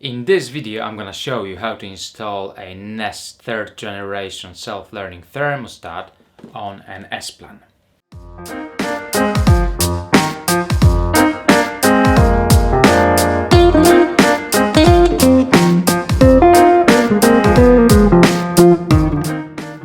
In this video I'm gonna show you how to install a Nest 3rd generation self-learning thermostat on an S-Plan.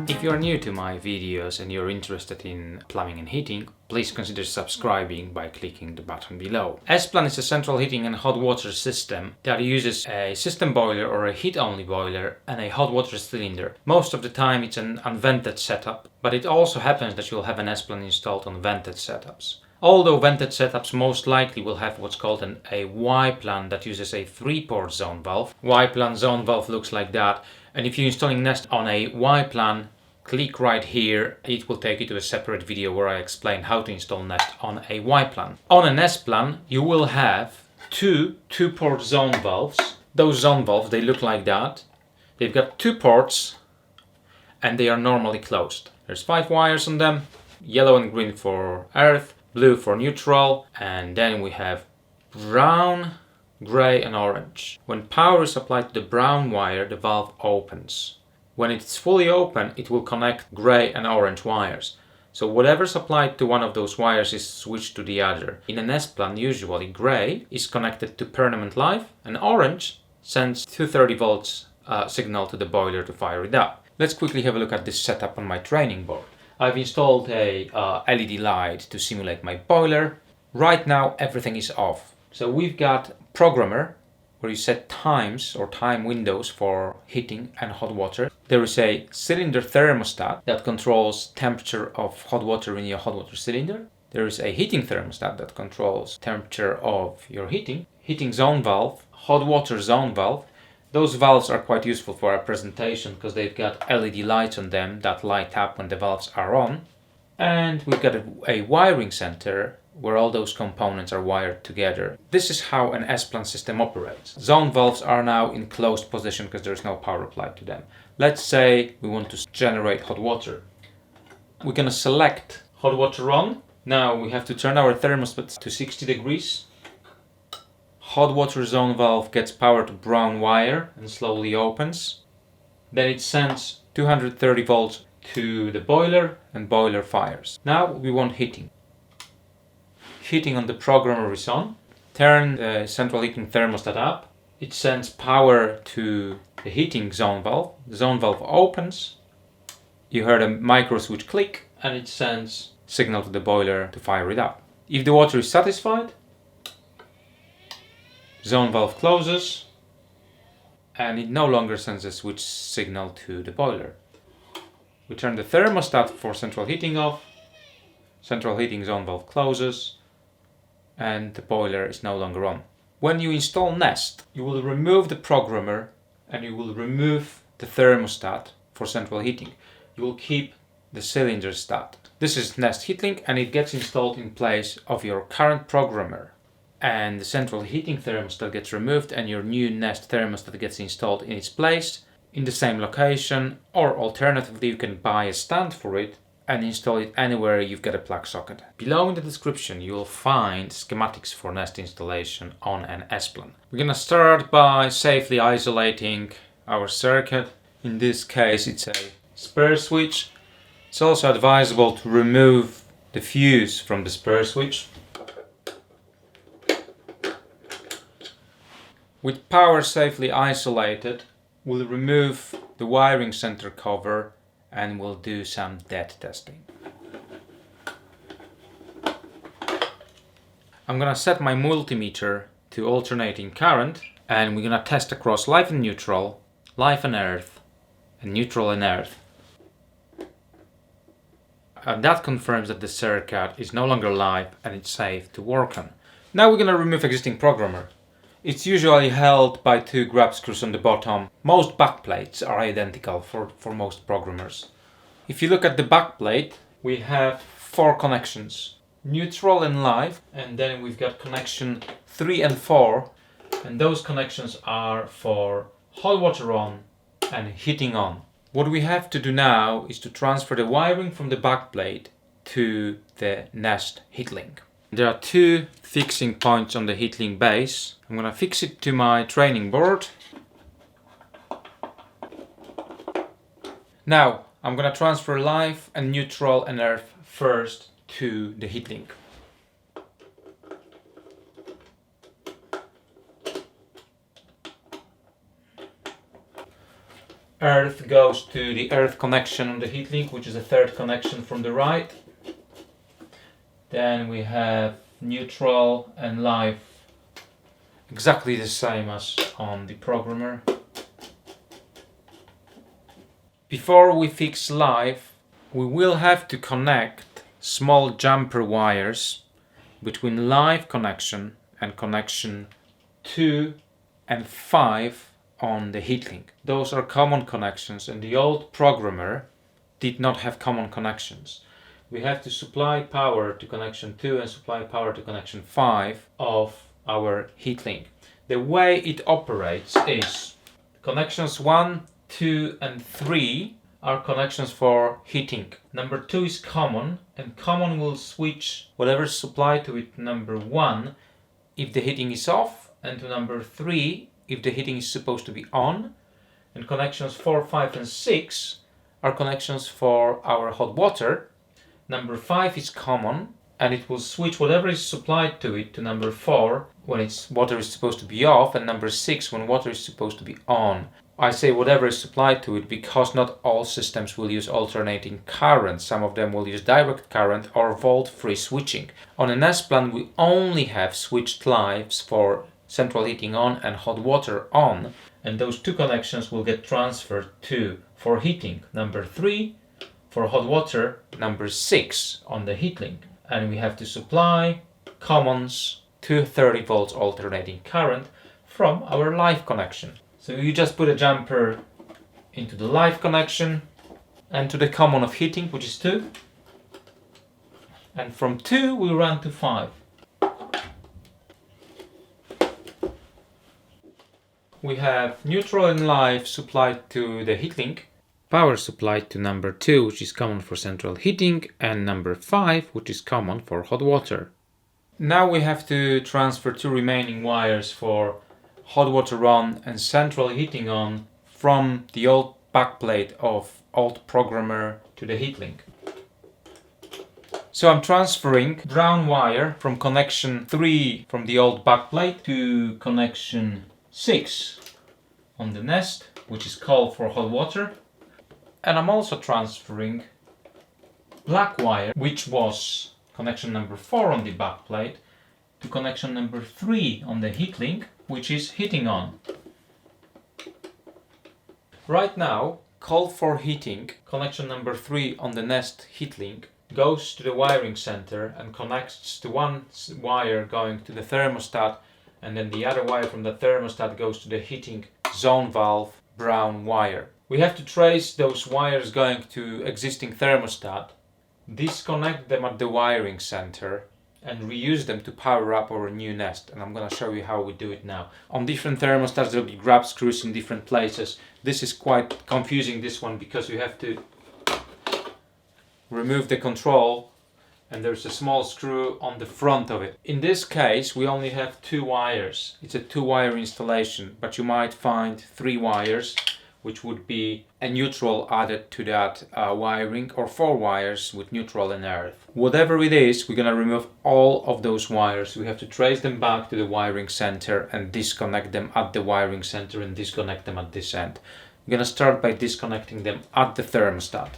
If you are new to my videos and you're interested in plumbing and heating, please consider subscribing by clicking the button below. S-Plan is a central heating and hot water system that uses a system boiler or a heat-only boiler and a hot water cylinder. Most of the time it's an unvented setup, but it also happens that you'll have an S-Plan installed on vented setups. Although vented setups most likely will have what's called a Y-plan that uses a 3-port zone valve. Y-plan zone valve looks like that, and if you're installing Nest on a Y-plan, click right here. It will take you to a separate video where I explain how to install Nest on a Y-plan. On an S-plan, you will have two 2-port zone valves. Those zone valves, they look like that. They've got 2 ports and they are normally closed. There's 5 wires on them, yellow and green for earth, blue for neutral, and then we have brown, gray and orange. When power is applied to the brown wire, the valve opens. When it's fully open, it will connect gray and orange wires. So whatever's applied to one of those wires is switched to the other. In an S-plan, usually gray is connected to permanent live and orange sends 230 volts signal to the boiler to fire it up. Let's quickly have a look at this setup on my training board. I've installed a LED light to simulate my boiler. Right now everything is off. So we've got programmer where you set times or time windows for heating and hot water. There is a cylinder thermostat that controls temperature of hot water in your hot water cylinder. There is a heating thermostat that controls temperature of your heating zone valve, hot water zone valve. Those valves are quite useful for our presentation because they've got LED lights on them that light up when the valves are on. And we've got a wiring center where all those components are wired together. This is how an S-plan system operates. Zone valves are now in closed position because there's no power applied to them. Let's say we want to generate hot water. We're going to select hot water on. Now we have to turn our thermostat to 60 degrees. Hot water zone valve gets power to brown wire and slowly opens. Then it sends 230 volts to the boiler and boiler fires. Now we want heating. Heating on the programmer is on. Turn the central heating thermostat up. It sends power to the heating zone valve. The zone valve opens. You heard a micro switch click and it sends signal to the boiler to fire it up. If the water is satisfied, zone valve closes and it no longer sends a switch signal to the boiler. We turn the thermostat for central heating off. Central heating zone valve closes and the boiler is no longer on. When you install Nest, you will remove the programmer and you will remove the thermostat for central heating. You will keep the cylinder stat. This is Nest HeatLink and it gets installed in place of your current programmer. And the central heating thermostat gets removed and your new Nest thermostat gets installed in its place in the same location, or alternatively you can buy a stand for it and install it anywhere you've got a plug socket. Below in the description you will find schematics for Nest installation on an S-plan. We're gonna start by safely isolating our circuit. In this case it's a spare switch. It's also advisable to remove the fuse from the spare switch. With power safely isolated, we'll remove the wiring center cover and we'll do some dead testing. I'm gonna set my multimeter to alternating current and we're gonna test across live and neutral, live and earth, and neutral and earth. And that confirms that the circuit is no longer live and it's safe to work on. Now we're gonna remove existing programmer. It's usually held by 2 grab screws on the bottom. Most backplates are identical for most programmers. If you look at the backplate, we have 4 connections. Neutral and live, and then we've got connection 3 and 4, and those connections are for hot water on and heating on. What we have to do now is to transfer the wiring from the backplate to the Nest HeatLink. There are two fixing points on the heat link base. I'm gonna fix it to my training board. Now I'm gonna transfer live and neutral and earth first to the heat link. Earth goes to the earth connection on the heat link, which is the third connection from the right. Then we have neutral and live, exactly the same as on the programmer. Before we fix live, we will have to connect small jumper wires between live connection and connection 2 and 5 on the heat link. Those are common connections, and the old programmer did not have common connections. We have to supply power to connection 2 and supply power to connection 5 of our heat link. The way it operates is connections 1, 2 and 3 are connections for heating. Number 2 is common, and common will switch whatever is supplied to it number 1 if the heating is off, and to number 3 if the heating is supposed to be on. And connections 4, 5 and 6 are connections for our hot water. Number 5 is common, and it will switch whatever is supplied to it to number 4 when water is supposed to be off, and number 6 when water is supposed to be on. I say whatever is supplied to it because not all systems will use alternating current. Some of them will use direct current or volt-free switching. On an S-plan we only have switched lives for central heating on and hot water on, and those two connections will get transferred to, for heating, number 3, for hot water, number 6 on the heat link. And we have to supply commons to 30 volts alternating current from our live connection. So you just put a jumper into the live connection and to the common of heating, which is 2. And from 2 we run to 5. We have neutral and live supplied to the heat link, power supplied to number 2, which is common for central heating, and number 5, which is common for hot water. Now we have to transfer 2 remaining wires for hot water on and central heating on from the old backplate of old programmer to the heat link. So I'm transferring brown wire from connection 3 from the old backplate to connection 6 on the nest, which is called for hot water. And I'm also transferring black wire, which was connection number 4 on the backplate, to connection number 3 on the heat link, which is heating on. Right now, call for heating, connection number 3 on the nest heat link, goes to the wiring center and connects to one wire going to the thermostat, and then the other wire from the thermostat goes to the heating zone valve brown wire. We have to trace those wires going to existing thermostat, disconnect them at the wiring center, and reuse them to power up our new nest. And I'm gonna show you how we do it now. On different thermostats there will be grab screws in different places. This is quite confusing, this one, because you have to remove the control and there's a small screw on the front of it. In this case we only have 2 wires. It's a 2-wire installation, but you might find 3 wires, which would be a neutral added to that wiring, or 4 wires with neutral and earth. Whatever it is, we're gonna remove all of those wires. We have to trace them back to the wiring center and disconnect them at the wiring center and disconnect them at this end. We're gonna start by disconnecting them at the thermostat.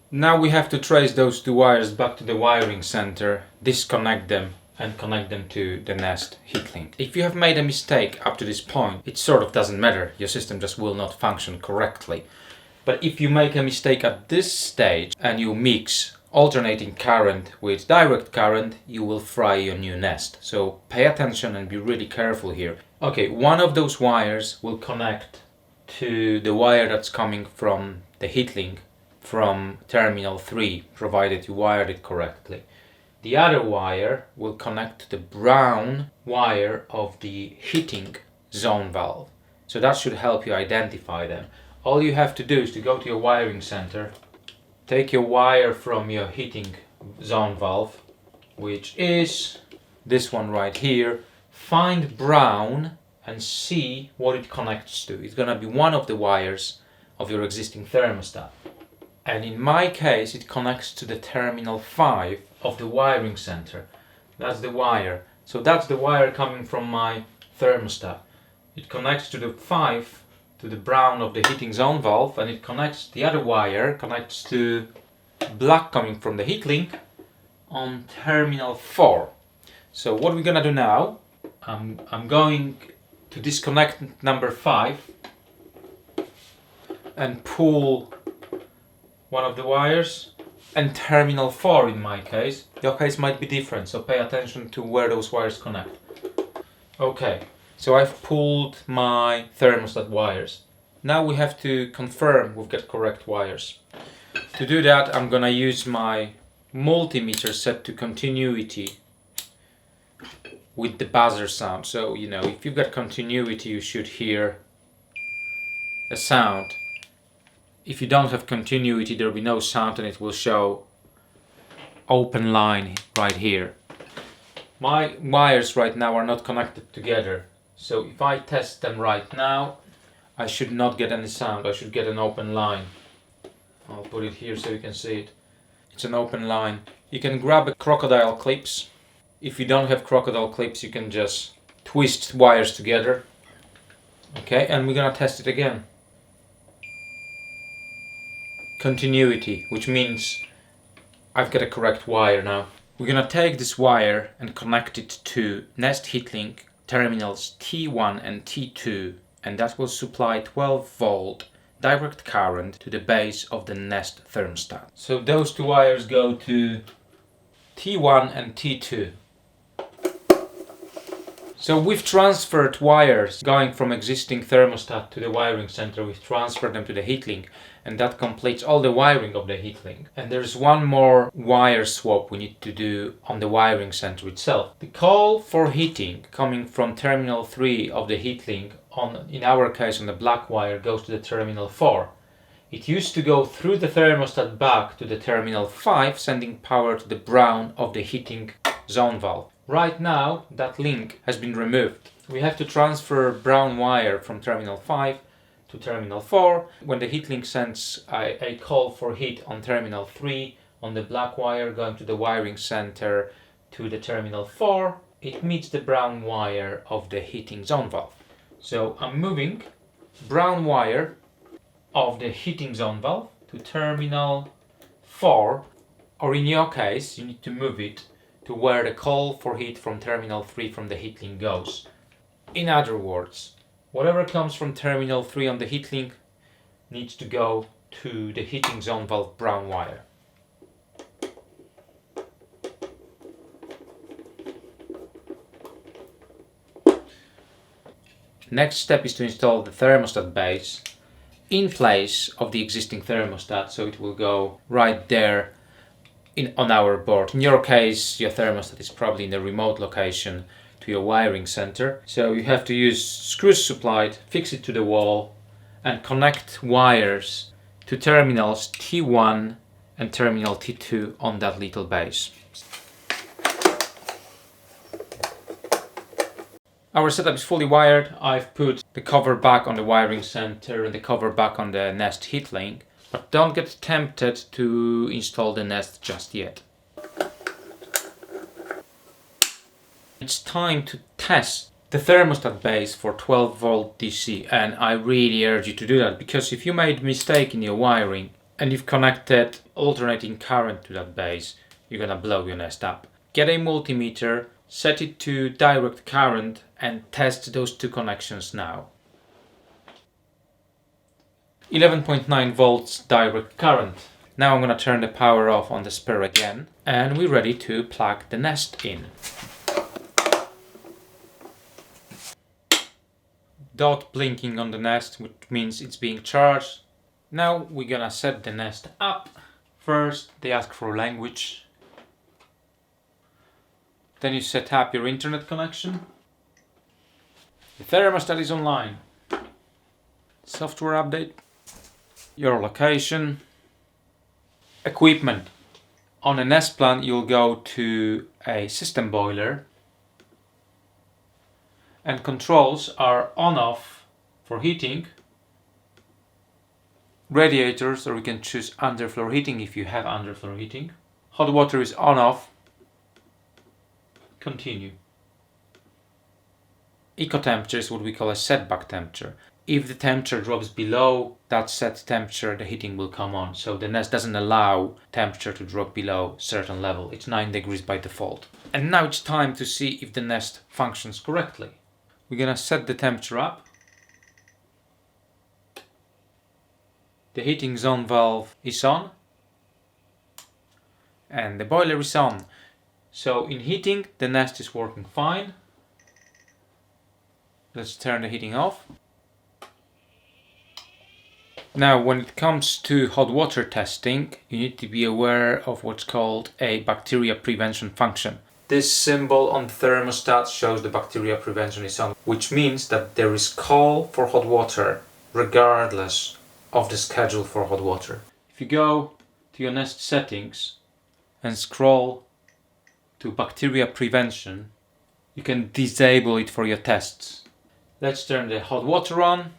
Now we have to trace those 2 wires back to the wiring center, disconnect them and connect them to the nest heat link. If you have made a mistake up to this point, it sort of doesn't matter, your system just will not function correctly. But if you make a mistake at this stage and you mix alternating current with direct current, you will fry your new nest. So pay attention and be really careful here. Okay, one of those wires will connect to the wire that's coming from the heat link from terminal 3, provided you wired it correctly. The other wire will connect to the brown wire of the heating zone valve. So that should help you identify them. all you have to do is to go to your wiring center, take your wire from your heating zone valve, which is this one right here, find brown and see what it connects to. It's gonna be one of the wires of your existing thermostat. And in my case, it connects to the terminal 5 of the wiring center. That's the wire. So that's the wire coming from my thermostat. It connects to the 5, to the brown of the heating zone valve, and it connects, the other wire connects to black coming from the heat link on terminal 4. So what we're gonna do now, I'm going to disconnect number 5 and pull one of the wires, and terminal 4 in my case. Your case might be different, so pay attention to where those wires connect. Okay, so I've pulled my thermostat wires. Now we have to confirm we've got correct wires. To do that, I'm gonna use my multimeter set to continuity with the buzzer sound. So, you know, if you've got continuity, you should hear a sound. If you don't have continuity, there will be no sound and it will show open line right here. My wires right now are not connected together, so if I test them right now, I should not get any sound. I should get an open line. I'll put it here so you can see it. It's an open line. You can grab a crocodile clips. If you don't have crocodile clips, you can just twist wires together. Okay, and we're gonna test it again. Continuity, which means I've got a correct wire now. We're gonna take this wire and connect it to Nest Heatlink terminals T1 and T2, and that will supply 12 volt direct current to the base of the Nest thermostat. So those two wires go to T1 and T2. So we've transferred wires going from existing thermostat to the wiring center. We've transferred them to the heatlink, and that completes all the wiring of the heatlink. And there's one more wire swap we need to do on the wiring center itself. The call for heating coming from terminal 3 of the heatlink, in our case on the black wire, goes to the terminal 4. It used to go through the thermostat back to the terminal 5, sending power to the brown of the heating zone valve. Right now, that link has been removed. We have to transfer brown wire from terminal 5 to terminal 4. When the heatlink sends a call for heat on terminal 3 on the black wire going to the wiring center to the terminal 4, it meets the brown wire of the heating zone valve. So I'm moving brown wire of the heating zone valve to terminal 4, or in your case, you need to move it to where the call for heat from terminal 3 from the heatlink goes. In other words, whatever comes from terminal 3 on the heatlink needs to go to the heating zone valve brown wire. Next step is to install the thermostat base in place of the existing thermostat, so it will go right there on our board. In your case, your thermostat is probably in a remote location to your wiring center, so you have to use screws supplied, fix it to the wall, and connect wires to terminals T1 and terminal T2 on that little base. Our setup is fully wired. I've put the cover back on the wiring center and the cover back on the Nest heatlink. But don't get tempted to install the Nest just yet. It's time to test the thermostat base for 12 volt DC, and I really urge you to do that, because if you made a mistake in your wiring and you've connected alternating current to that base, you're gonna blow your Nest up. Get a multimeter, set it to direct current, and test those two connections now. 11.9 volts direct current. Now I'm going to turn the power off on the spare again, and we're ready to plug the Nest in. Dot blinking on the Nest, which means it's being charged. Now we're gonna set the Nest up. First they ask for language. Then you set up your internet connection. The thermostat is online. Software update. your location, equipment. On a Nest plan, you'll go to a system boiler, and controls are on-off for heating, radiators, or you can choose underfloor heating if you have underfloor heating. Hot water is on-off. Continue. Eco temperature is what we call a setback temperature. If the temperature drops below that set temperature, the heating will come on. So the Nest doesn't allow temperature to drop below a certain level. It's 9 degrees by default. And now it's time to see if the Nest functions correctly. We're gonna set the temperature up. The heating zone valve is on. And the boiler is on. So in heating, the Nest is working fine. Let's turn the heating off. Now, when it comes to hot water testing, you need to be aware of what's called a bacteria prevention function. This symbol on the thermostat shows the bacteria prevention is on, which means that there is call for hot water regardless of the schedule for hot water. If you go to your Nest settings and scroll to bacteria prevention, you can disable it for your tests. Let's turn the hot water on.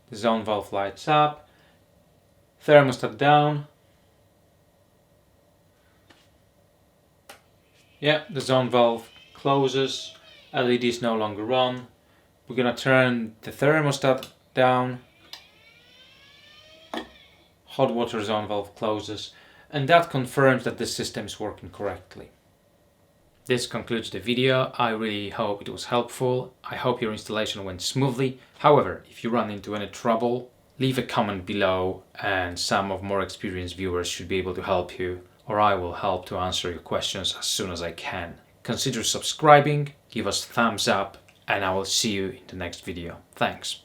The zone valve lights up. Thermostat down. Yeah, the zone valve closes. LED is no longer on. We're gonna turn the thermostat down. Hot water zone valve closes. And that confirms that the system is working correctly. This concludes the video. I really hope it was helpful. I hope your installation went smoothly. However, if you run into any trouble, leave a comment below and some of more experienced viewers should be able to help you, or I will help to answer your questions as soon as I can. Consider subscribing, give us a thumbs up, and I will see you in the next video. Thanks.